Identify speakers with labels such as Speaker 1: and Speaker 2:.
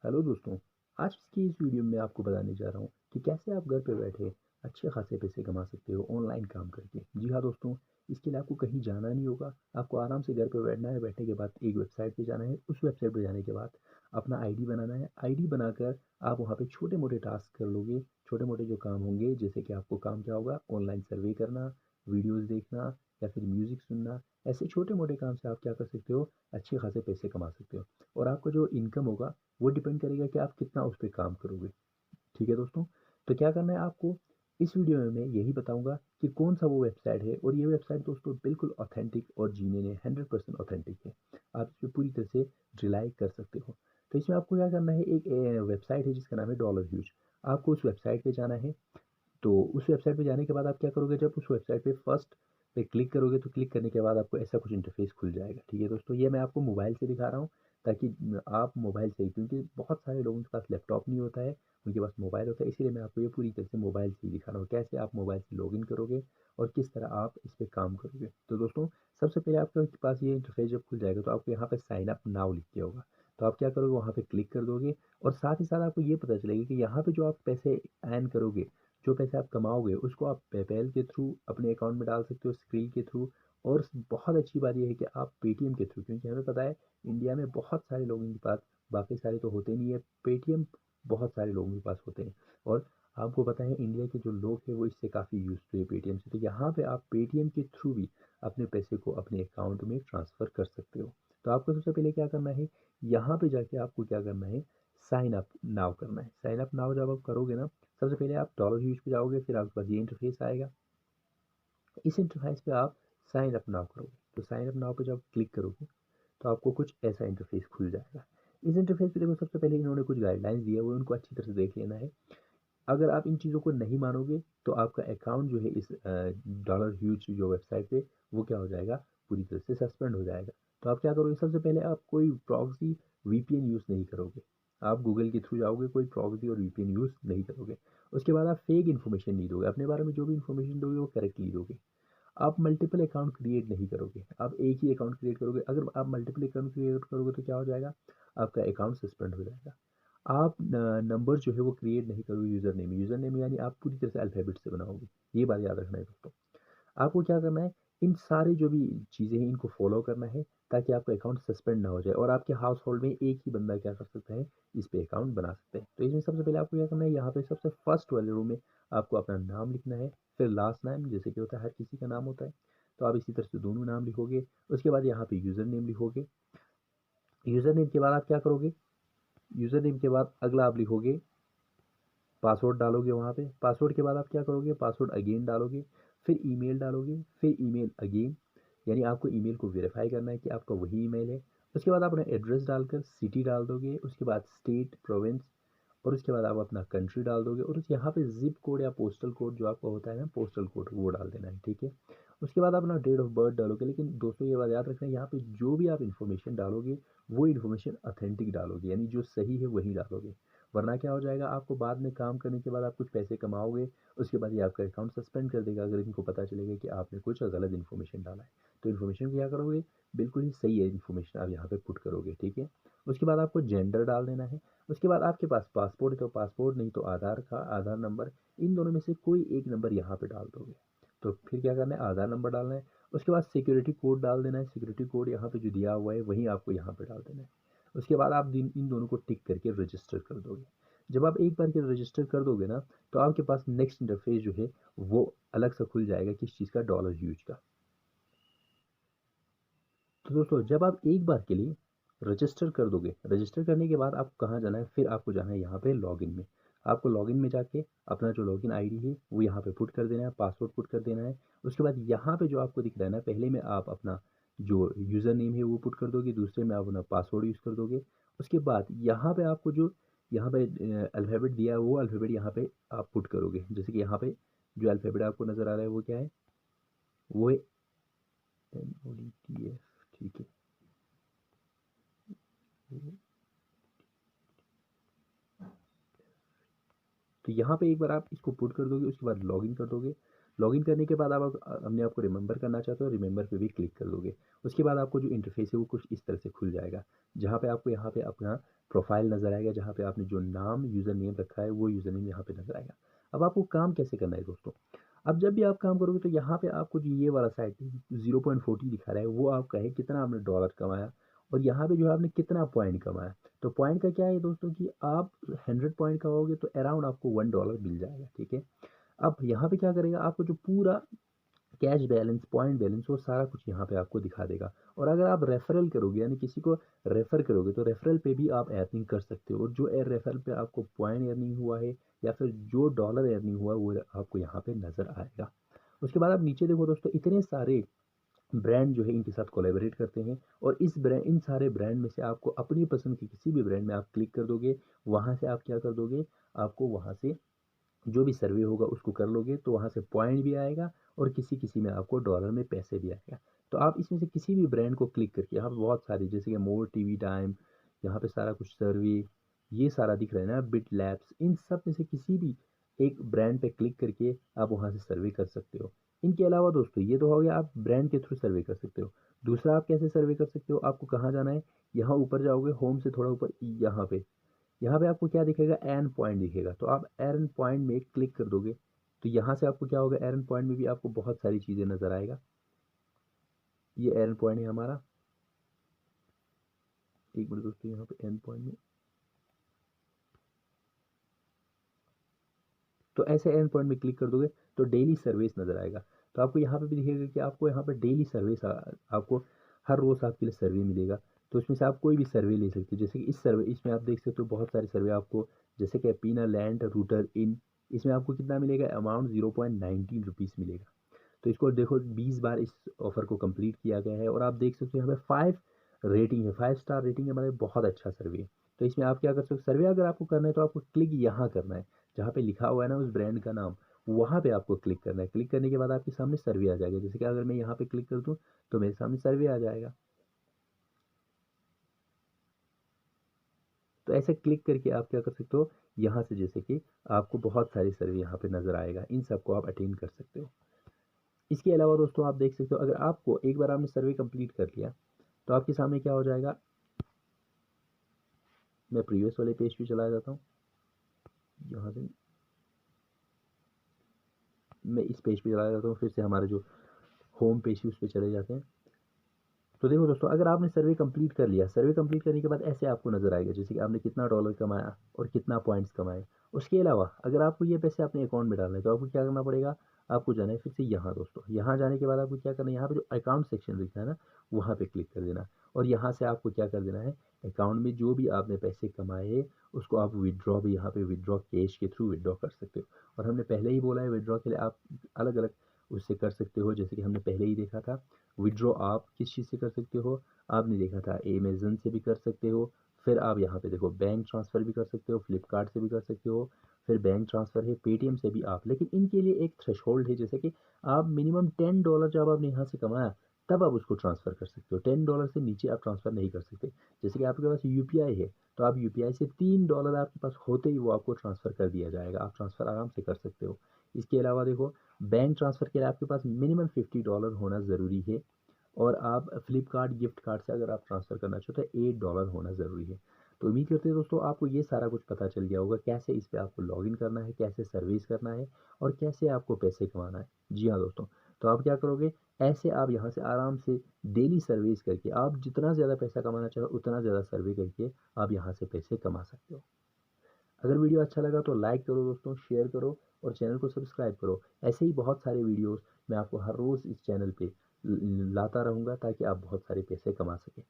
Speaker 1: Hello दोस्तों। आज की इस वीडियो में मैं आपको बताने जा रहा हूँ कि कैसे आप घर पे बैठे अच्छे खासे पैसे कमा सकते हो ऑनलाइन काम करके। जी हाँ दोस्तों, इसके लिए आपको कहीं जाना नहीं होगा। आपको आराम से घर पे बैठना है। बैठने के बाद एक वेबसाइट पे जाना है। उस वेबसाइट पे जाने के बाद अपना आईडी बनाना है। आईडी बनाकर आप वहाँ पे छोटे मोटे टास्क कर लोगे। छोटे मोटे जो काम होंगे, जैसे कि आपको काम क्या होगा, ऑनलाइन सर्वे करना, वीडियोज़ देखना या फिर म्यूज़िक सुनना। ऐसे छोटे मोटे काम से आप क्या कर सकते हो, अच्छे खासे पैसे कमा सकते हो। और आपका जो इनकम होगा वो डिपेंड करेगा कि आप कितना उस पे काम करोगे। ठीक है दोस्तों, तो क्या करना है आपको, इस वीडियो में मैं यही बताऊंगा कि कौन सा वो वेबसाइट है। और ये वेबसाइट दोस्तों बिल्कुल ऑथेंटिक और जीने ने 100% ऑथेंटिक है। आप इस पर पूरी तरह से रिलाई कर सकते हो। तो इसमें आपको क्या करना है, एक वेबसाइट है जिसका नाम है डॉलर ह्यूज। आपको उस वेबसाइट पे जाना है। तो उस वेबसाइट पे जाने के बाद आप क्या करोगे, जब उस वेबसाइट पे फर्स्ट पे क्लिक करोगे तो क्लिक करने के बाद आपको ऐसा कुछ इंटरफेस खुल जाएगा। ठीक है दोस्तों, ये मैं आपको मोबाइल से दिखा रहा हूँ ताकि आप मोबाइल से ही, क्योंकि बहुत सारे लोगों के पास लैपटॉप नहीं होता है, उनके पास मोबाइल होता है, इसीलिए मैं आपको ये पूरी तरह से मोबाइल से ही दिखा रहा हूँ कैसे आप मोबाइल से लॉगिन करोगे और किस तरह आप इस पर काम करोगे। तो दोस्तों, सबसे पहले आपके पास ये इंटरफेस जब खुल जाएगा तो आपको यहाँ पे साइन अप नाउ लिख के होगा। तो आप क्या करोगे, वहाँ पे क्लिक कर दोगे। और साथ ही साथ आपको ये पता चलेगा कि यहाँ पे जो आप पैसे अर्न करोगे, जो पैसे आप कमाओगे, उसको आप पेपैल के थ्रू अपने अकाउंट में डाल सकते हो, स्क्रील के थ्रू। और बहुत अच्छी बात यह है कि आप पेटीएम के थ्रू, क्योंकि हमें पता है इंडिया में बहुत सारे लोगों के पास, बाकी सारे तो होते नहीं है, पेटीएम बहुत सारे लोगों के पास होते हैं। और आपको पता है इंडिया के जो लोग हैं वो इससे काफ़ी यूज टू है पेटीएम से। तो यहाँ पे आप पेटीएम के थ्रू भी अपने पैसे को अपने अकाउंट में ट्रांसफ़र कर सकते हो। तो आपको सबसे पहले क्या करना है, यहाँ पे जाके आपको क्या करना है, साइन अप नाउ करना है। साइन अप नाउ जब आप करोगे ना, सबसे पहले आप डॉलर ह्यूज पे जाओगे, फिर आपके पास ये इंटरफेस आएगा। इस इंटरफेस पे आप साइन अप नाउ करोगे। तो साइन अप नाउ पे जब क्लिक करोगे तो आपको कुछ ऐसा इंटरफेस खुल जाएगा। इस इंटरफेस पे देखो, सबसे पहले इन्होंने कुछ गाइडलाइंस दिए, वो उनको अच्छी तरह से देख लेना है। अगर आप इन चीज़ों को नहीं मानोगे तो आपका अकाउंट जो है इस डॉलर ह्यूज जो वेबसाइट पे, वो क्या हो जाएगा, पूरी तरह से सस्पेंड हो जाएगा। तो आप क्या करोगे, सबसे पहले आप कोई प्रॉक्सी वीपीएन यूज़ नहीं करोगे। आप गूगल के थ्रू जाओगे, कोई प्रॉक्सी और वीपीएन यूज़ नहीं करोगे। उसके बाद आप फेक इन्फॉर्मेशन नहीं दोगे, अपने बारे में जो भी इन्फॉर्मेशन दोगे वो करेक्टली दोगे। आप मल्टीपल अकाउंट क्रिएट नहीं करोगे, आप एक ही अकाउंट क्रिएट करोगे। अगर आप मल्टीपल अकाउंट क्रिएट करोगे तो क्या हो जाएगा, आपका अकाउंट सस्पेंड हो जाएगा। आप नंबर जो है वो क्रिएट नहीं करोगे यूज़र नेम। यूज़र नेम यानी आप पूरी तरह से अल्फ़ाबेट से बनाओगे। ये बात याद रखना है दोस्तों। आपको क्या करना है, इन सारी जो भी चीज़ें हैं इनको फॉलो करना है ताकि आपका अकाउंट सस्पेंड ना हो जाए और आपके हाउस होल्ड में एक ही बंदा क्या कर सकता है, इस पे अकाउंट बना सकता है। तो इसमें सबसे पहले आपको क्या करना है, यहाँ पे सबसे फर्स्ट वाले रो में आपको अपना नाम लिखना है, फिर लास्ट नाम, जैसे कि होता है हर किसी का नाम होता है। तो आप इसी तरह से दोनों नाम लिखोगे। उसके बाद यहाँ पे यूज़र नेम लिखोगे। यूज़र नेम के बाद आप क्या करोगे, यूज़र नेम के बाद अगला आप लिखोगे पासवर्ड, डालोगे वहाँ पे। पासवर्ड के बाद आप क्या करोगे, पासवर्ड अगेन डालोगे, फिर ईमेल डालोगे, फिर ईमेल अगेन, यानी आपको ईमेल को वेरीफाई करना है कि आपका वही ईमेल है। उसके बाद अपना एड्रेस डालकर सिटी डाल दोगे, उसके बाद स्टेट, प्रोविंस, और उसके बाद आप अपना कंट्री डाल दोगे। और उस यहाँ पे जिप कोड या पोस्टल कोड जो आपका होता है ना, पोस्टल कोड, वो डाल देना है। ठीक है, उसके बाद अपना डेट ऑफ बर्थ डालोगे। लेकिन दोस्तों ये बात याद रखना है, यहाँ पे जो भी आप इन्फॉर्मेशन डालोगे वो इन्फॉर्मेशन ऑथेंटिक डालोगे, यानी जो सही है वही डालोगे। वरना क्या हो जाएगा, आपको बाद में काम करने के बाद आप कुछ पैसे कमाओगे, उसके बाद ये आपका अकाउंट सस्पेंड कर देगा अगर इनको पता चलेगा कि आपने कुछ गलत इन्फॉर्मेशन डाला है। तो इन्फॉर्मेशन क्या करोगे, बिल्कुल ही सही है इन्फॉर्मेशन आप यहाँ पे पुट करोगे। ठीक है, उसके बाद आपको जेंडर डाल देना है। उसके बाद आपके पास पासपोर्ट है तो पासपोर्ट, नहीं तो आधार का आधार नंबर, इन दोनों में से कोई एक नंबर यहाँ पे डाल दोगे। तो फिर क्या करना है, आधार नंबर डालना है। उसके बाद सिक्योरिटी कोड डाल देना है। सिक्योरिटी कोड यहाँ पे जो दिया हुआ है वही आपको यहाँ पे डाल देना है। उसके बाद आप इन दोनों को टिक करके रजिस्टर कर दोगे। जब आप एक बार के रजिस्टर कर दोगे ना, तो आपके पास नेक्स्ट इंटरफेस जो है वो अलग से खुल जाएगा, किस चीज़ का, डॉलर ह्यूज का। तो दोस्तों, जब आप एक बार के लिए रजिस्टर कर दोगे, रजिस्टर करने के बाद आपको कहाँ जाना है, फिर आपको जाना है यहाँ पे लॉगिन में। आपको लॉगिन में जाके अपना जो लॉगिन आईडी है वो यहाँ पे पुट कर देना है, पासवर्ड पुट कर देना है। उसके बाद यहाँ पे जो आपको दिख रहा है ना, पहले में आप अपना जो यूज़र नेम है वो पुट कर दोगे, दूसरे में आप अपना पासवर्ड यूज़ कर दोगे। उसके बाद यहाँ पे आपको जो यहाँ पे अल्फ़ाबेट दिया है वो अल्फ़ाबेट यहाँ पे आप पुट करोगे। जैसे कि यहाँ पे जो अल्फ़ाबेट आपको नज़र आ रहा है वो क्या है, वो है NODTF। ठीक है, तो यहाँ पे एक बार आप इसको पुट कर दोगे, उसके बाद लॉगिन कर दोगे। लॉगिन करने के बाद आप अपने आप को रिमेंबर करना चाहते हो, रिमेंबर पे भी क्लिक कर दोगे। उसके बाद आपको जो इंटरफेस है वो कुछ इस तरह से खुल जाएगा, जहाँ पे आपको यहाँ पे अपना प्रोफाइल नज़र आएगा, जहाँ पे आपने जो नाम यूज़र नेम रखा है वो यूज़र नेम यहाँ पे नज़र आएगा। अब आपको काम कैसे करना है दोस्तों? अब जब भी आप काम करोगे तो यहाँ पे आपको जो ये वाला साइड 0.40 दिखा रहा है वो आपका है कितना आपने डॉलर कमाया, और यहाँ पे जो है आपने कितना पॉइंट कमाया। तो पॉइंट का क्या है दोस्तों कि आप 100 पॉइंट कमाओगे तो अराउंड आपको $1 मिल जाएगा, ठीक है। अब यहाँ पे क्या करेगा, आपको जो पूरा कैश बैलेंस, पॉइंट बैलेंस, वो सारा कुछ यहाँ पे आपको दिखा देगा। और अगर आप रेफरल करोगे यानी किसी को रेफर करोगे तो रेफरल पे भी आप अर्निंग कर सकते हो, और जो रेफरल पे आपको पॉइंट अर्निंग हुआ है या फिर जो डॉलर अर्निंग हुआ है वो आपको यहाँ पे नज़र आएगा। उसके बाद आप नीचे देखो दोस्तों, इतने सारे ब्रांड जो है इनके साथ कोलैबोरेट करते हैं, और इन सारे ब्रांड में से आपको अपनी पसंद के किसी भी ब्रांड में आप क्लिक कर दोगे। वहाँ से आप क्या कर दोगे, आपको वहाँ से जो भी सर्वे होगा उसको कर लोगे तो वहाँ से पॉइंट भी आएगा, और किसी किसी में आपको डॉलर में पैसे भी आएगा। तो आप इसमें से किसी भी ब्रांड को क्लिक करके, यहाँ पे बहुत सारे जैसे कि मोर टीवी टाइम, यहाँ पे सारा कुछ सर्वे, ये सारा दिख रहा है ना, बिट लैब्स, इन सब में से किसी भी एक ब्रांड पे क्लिक करके आप वहाँ से सर्वे कर सकते हो। इनके अलावा दोस्तों ये तो हो गया आप ब्रांड के थ्रू सर्वे कर सकते हो। दूसरा आप कैसे सर्वे कर सकते हो, आपको कहाँ जाना है, यहाँ ऊपर जाओगे, होम से थोड़ा ऊपर, यहाँ पे आपको क्या दिखेगा, एर्न पॉइंट दिखेगा। तो आप एर्न पॉइंट में क्लिक कर दोगे तो यहाँ से आपको क्या होगा, एर्न पॉइंट में भी आपको बहुत सारी चीज़ें नज़र आएगा। ये एर्न पॉइंट है हमारा, एक मिनट दोस्तों, यहाँ पे एर्न पॉइंट में, तो ऐसे एर्न पॉइंट में क्लिक कर दोगे तो डेली सर्विस नज़र आएगा। तो आपको यहाँ पे भी दिखेगा कि आपको यहाँ पे डेली सर्विस, आपको हर रोज़ आपके लिए सर्वे मिलेगा। तो इसमें से आप कोई भी सर्वे ले सकते हो, जैसे कि इस सर्वे, इसमें आप देख सकते हो बहुत सारे सर्वे आपको, जैसे कि पीना लैंड रूटर इन, इसमें आपको कितना मिलेगा, अमाउंट 0.19 रुपीज़ मिलेगा। तो इसको देखो 20 बार इस ऑफर को कंप्लीट किया गया है, और आप देख सकते हो यहाँ पे 5 रेटिंग है, 5 स्टार रेटिंग है, मतलब बहुत अच्छा सर्वे है। तो इसमें आप क्या कर सकते हो, सर्वे अगर आपको करना है तो आपको क्लिक यहाँ करना है, जहाँ पे लिखा हुआ है ना उस ब्रांड का नाम, वहाँ पे आपको क्लिक करना है। क्लिक करने के बाद आपके सामने सर्वे आ जाएगा, जैसे कि अगर मैं यहाँ पे क्लिक कर दूँ तो मेरे सामने सर्वे आ जाएगा। तो ऐसे क्लिक करके आप क्या कर सकते हो, यहाँ से जैसे कि आपको बहुत सारे सर्वे यहाँ पे नज़र आएगा, इन सबको आप अटेंड कर सकते हो। इसके अलावा दोस्तों आप देख सकते हो, अगर आपको एक बार आपने सर्वे कंप्लीट कर लिया तो आपके सामने क्या हो जाएगा, मैं प्रीवियस वाले पेज पे चला जाता हूँ, यहाँ से मैं इस पेज पे चला जाता हूँ, फिर से हमारे जो होम पेज है उस पर चले जाते हैं। तो देखो दोस्तों, अगर आपने सर्वे कंप्लीट कर लिया, सर्वे कंप्लीट करने के बाद ऐसे आपको नजर आएगा, जैसे कि आपने कितना डॉलर कमाया और कितना पॉइंट्स कमाए। उसके अलावा अगर आपको ये पैसे अपने अकाउंट में डालना है तो आपको क्या करना पड़ेगा, आपको जाना है फिर से यहाँ दोस्तों, यहाँ जाने के बाद आपको क्या करना है, यहाँ पे जो अकाउंट सेक्शन दिखता है ना, वहाँ पे क्लिक कर देना, और यहाँ से आपको क्या कर देना है, अकाउंट में जो भी आपने पैसे कमाए उसको आप विड्रॉ भी यहाँ पे विड्रॉ कैश के थ्रू विड्रॉ कर सकते हो। और हमने पहले ही बोला है विड्रॉ के लिए आप अलग अलग उससे कर सकते हो, जैसे कि हमने पहले ही देखा था, विड्रॉ आप किस चीज़ से कर सकते हो, आपने देखा था अमेज़न से भी कर सकते हो, फिर आप यहाँ पे देखो बैंक ट्रांसफ़र भी कर सकते हो, फ्लिपकार्ट से भी कर सकते हो, फिर बैंक ट्रांसफ़र है, पेटीएम से भी आप, लेकिन इनके लिए एक थ्रेशोल्ड है, जैसे कि आप मिनिमम $10 जब आपने यहाँ से कमाया तब आप उसको ट्रांसफ़र कर सकते हो, $10 से नीचे आप ट्रांसफ़र नहीं कर सकते। जैसे कि आपके पास यूपीआई है तो आप यूपीआई से $3 आपके पास होते ही वो आपको ट्रांसफ़र कर दिया जाएगा, आप ट्रांसफ़र आराम से कर सकते हो। इसके अलावा देखो, बैंक ट्रांसफ़र के लिए आपके पास मिनिमम $50 होना ज़रूरी है, और आप फ्लिपकार्ट गिफ्ट कार्ड से अगर आप ट्रांसफ़र करना चाहते हो तो $8 होना ज़रूरी है। तो उम्मीद करते हैं दोस्तों आपको ये सारा कुछ पता चल गया होगा, कैसे इस पे आपको लॉगिन करना है, कैसे सर्विस करना है, और कैसे आपको पैसे कमाना है। जी हाँ दोस्तों, तो आप क्या करोगे, ऐसे आप यहाँ से आराम से डेली सर्विस करके आप जितना ज़्यादा पैसा कमाना चाहो उतना ज़्यादा सर्वे करके आप यहाँ से पैसे कमा सकते हो। अगर वीडियो अच्छा लगा तो लाइक करो दोस्तों, शेयर करो, और चैनल को सब्सक्राइब करो। ऐसे ही बहुत सारे वीडियोस मैं आपको हर रोज़ इस चैनल पे लाता रहूँगा ताकि आप बहुत सारे पैसे कमा सकें।